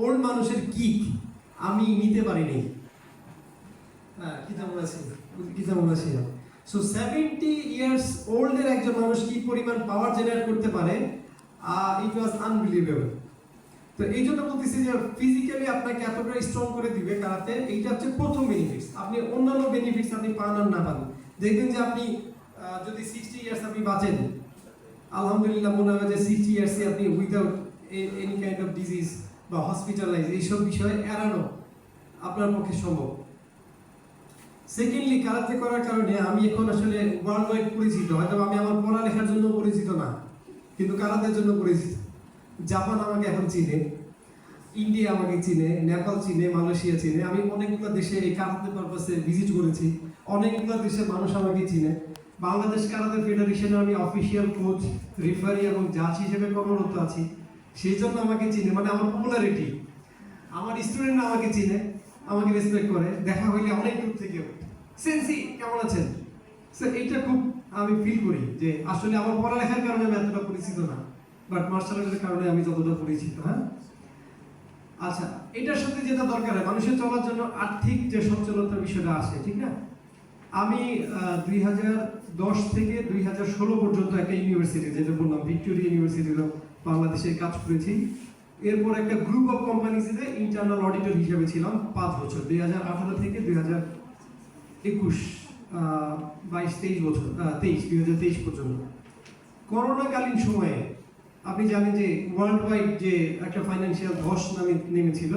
Old মানুষের kick আমি নিতে পারিনি। সো 70 ইয়ার্স ওল্ডের একজন মানুষ কি পরিমাণ পাওয়ার জেনারেট করতে পারে, ইট ওয়াজ আনবিলিভেবল। তো এই জন্য বলতেছি যে ফিজিক্যালি আপনাকে এতটা স্ট্রং করে দিবে কারাতে, এইটা হচ্ছে প্রথম বেনিফিটস। আপনি অন্যান্য বেনিফিটস আপনি পান আর না পান, দেখবেন যে আপনি যদি 60 ইয়ার্স আপনি বাঁচেন, আলহামদুলিল্লাহ মনে হয় যে 60 ইয়ার্সে আপনি without any kind of disease বা হসপিটালাইজ এইসব বিষয়ে এড়ানো আপনার পক্ষে সম্ভব। সেকেন্ডলি, কারাতে করার কারণে আমি এখন আসলে ওয়ার্ল্ড ওয়াইড পরিচিত। হয়তো আমি আমার পড়ালেখার জন্য পরিচিত না, কিন্তু কারাতের জন্য পরিচিত। জাপান আমাকে এখন চিনে, ইন্ডিয়া আমাকে চিনে, নেপাল চিনে, মালয়েশিয়া চিনে। আমি অনেকগুলো দেশে এই কারাতে পারপাসে ভিজিট করেছি, অনেকগুলো দেশের মানুষ আমাকে চিনে। বাংলাদেশ কারাতে ফেডারেশনে আমি অফিসিয়াল কোচ, রেফারি এবং জাজ হিসেবে কর্মরত আছি, সেই জন্য আমাকে চিনে। মানে আমার পপুলারিটি, আমার স্টুডেন্টরা আমাকে চিনে, আমাকে রেসপেক্ট করে। দেখা হইলে অনেক দূর থেকে সেন্সি কেমন আছেন, স্যার এইটা খুব আমি ফিল করি যে আসলে আমার পড়ালেখার কারণে আমি এতটা পরিচিত না, বাট মার্শাল আর্টের কারণে আমি যতটা পরিচিত। হ্যাঁ, আচ্ছা, এটার সাথে যেটা দরকার হয় মানুষের চলার জন্য আর্থিক যে সচ্ছলতার বিষয়টা আসে, ঠিক না? আমি 2010 থেকে 2016 পর্যন্ত একটা ইউনিভার্সিটি, যেটা বললাম ভিক্টোরিয়া ইউনিভার্সিটি বাংলাদেশে কাজ করেছি। এরপর একটা গ্রুপ অফ কোম্পানিজে ইন্টারনাল অডিটর হিসেবে ছিলাম 5 বছর, 2018 থেকে 2021, 22-23 বছর, 2023 পর্যন্ত। করোনাকালীন সময়ে আপনি জানেন যে ওয়ার্ল্ড ওয়াইড যে একটা ফাইন্যান্সিয়াল ধস নেমেছিল,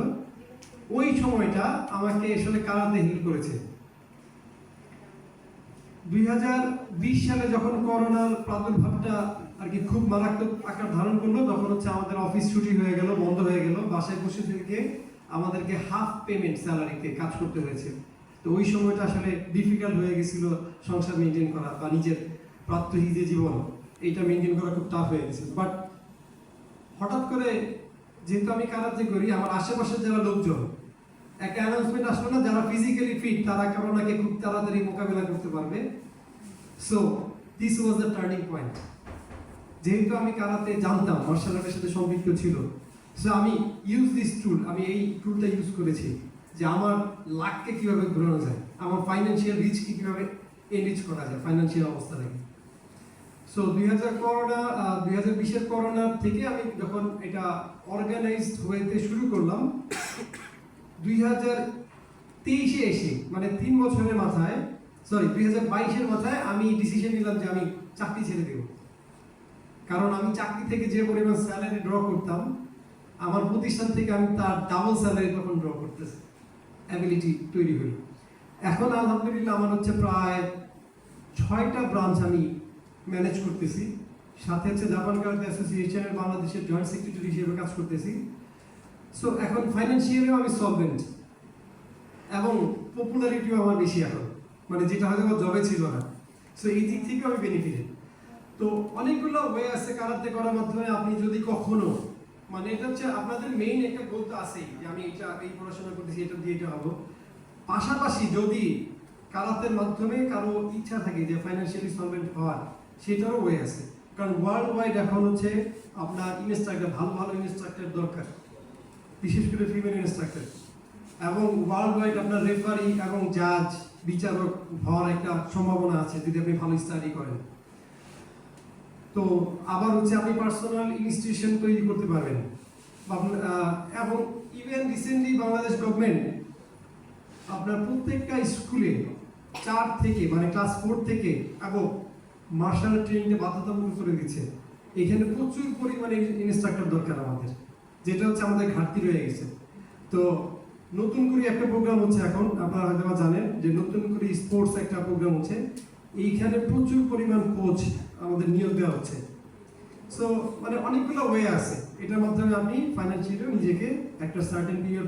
ওই সময়টা আমাকে আসলে কারাতে হিল করেছে। 2020 সালে যখন করোনার প্রাদুর্ভাবটা আর কি খুব মারাত্মক আকার ধারণ করলো, তখন হচ্ছে আমাদের অফিস ছুটি হয়ে গেল, বন্ধ হয়ে গেল, বাসায় বসে থেকে আমাদেরকে হাফ পেমেন্ট স্যালারিতে কাজ করতে হয়েছে। তো ওই সময়টা আসলে ডিফিকাল্ট হয়ে গেছিল সংসার মেনটেন করা বা নিজের প্রাত্যহিক যে জীবন, এইটা মেনটেন করা খুব টাফ হয়ে গেছিল। বাট হঠাৎ করে যেহেতু আমি কারাতে করি, আমার আশেপাশের যারা লোকজন, একটা অ্যানাউন্সমেন্ট আসলো না, যারা ফিজিক্যালি ফিট তারা করোনাকে খুব তাড়াতাড়ি মোকাবেলা করতে পারবে। So this was the turning point. যেহেতু আমি কারাতে জানতাম, মার্শাল আর্টের সাথে সম্পৃক্ত ছিল, সো আমি ইউজ দিস টুল, আমি এই টুলটা ইউজ করেছি যে আমার লাককে কিভাবে ঘোরানো যায়, আমার ফাইন্যান্সিয়াল রিচকে কিভাবে এনরিচ করা যায় ফাইন্যান্সিয়াল অবস্থা থেকে। সো 2020-এর করোনা থেকে আমি যখন এটা অর্গানাইজড হতে শুরু করলাম, 2023-এ এসে মানে 3 বছরের মাথায়, 2022-এর মাথায় আমি ডিসিশন নিলাম যে আমি চাকরি ছেড়ে দেব। কারণ আমি চাকরি থেকে যে পরিমাণ স্যালারি ড্র করতাম, আমার প্রতিষ্ঠান থেকে আমি তার ডাবল স্যালারি তখন ড্র করতেছি, অ্যাবিলিটি তৈরি হলো। এখন আলহামদুলিল্লাহ আমার হচ্ছে প্রায় 6টা ব্রাঞ্চ আমি ম্যানেজ করতেছি, সাথে হচ্ছে জাপান কারাতে অ্যাসোসিয়েশনের বাংলাদেশের জয়েন্ট সেক্রেটারি হিসেবে কাজ করতেছি। সো এখন ফাইন্যান্সিয়ালিও আমি সলভেন্ট এবং পপুলারিটিও আমার বেশি এখন, মানে যেটা হয়তো আমার জবে ছিল না। সো এই দিক থেকেও আমি বেনিফিটেড। তো অনেকগুলো ওয়ে আছে কারাতে করার মাধ্যমে। আপনি যদি কখনো, মানে এটা হচ্ছে আপনাদের মেইন একটা গোল তো আছেই যে আমি এই পড়াশোনা করতেছি, এটা দিয়ে এটা হবো। পাশাপাশি যদি কারাতের মাধ্যমে কারো ইচ্ছা থাকে যে ফাইন্যান্সিয়ালি সলভেন্ট হওয়ার, সেটারও ওয়ে আছে। কারণ ওয়ার্ল্ড ওয়াইড এখন হচ্ছে আপনার ইনস্ট্রাক্টর, ভালো ভালো ইনস্ট্রাক্টর দরকার, বিশেষ করে ফিমেল ইনস্ট্রাক্টর। এবং ওয়ার্ল্ড ওয়াইড আপনার রেফারি এবং জাজ, বিচারক হওয়ার একটা সম্ভাবনা আছে যদি আপনি ভালো স্টাডি করেন। তো আবার হচ্ছে আপনি পার্সোনাল ইনস্টিটিউশন তৈরি করতে পারবেন। এবং ইভেন রিসেন্টলি বাংলাদেশ গভর্নমেন্ট আপনার প্রত্যেকটা স্কুলে 4 থেকে মানে ক্লাস 4 থেকে এবং মার্শাল আর্ট ট্রেনিংটা বাধ্যতামূলক করে দিচ্ছে। এখানে প্রচুর পরিমাণে ইনস্ট্রাক্টর দরকার আমাদের, যেটা হচ্ছে আমাদের ঘাটতি রয়ে গেছে। তো নতুন করে একটা প্রোগ্রাম হচ্ছে এখন, আপনারা হয়তো জানেন যে নতুন করে স্পোর্টস একটা প্রোগ্রাম হচ্ছে, এইখানে প্রচুর পরিমাণ কোচ আমাদের নিয়োগ দেওয়া হচ্ছে। সো মানে অনেকগুলো ওয়ে আছে, এটার মাধ্যমে আপনি ফাইন্যান্সিয়ালি নিজেকে একটা সার্টেন পিরিয়ড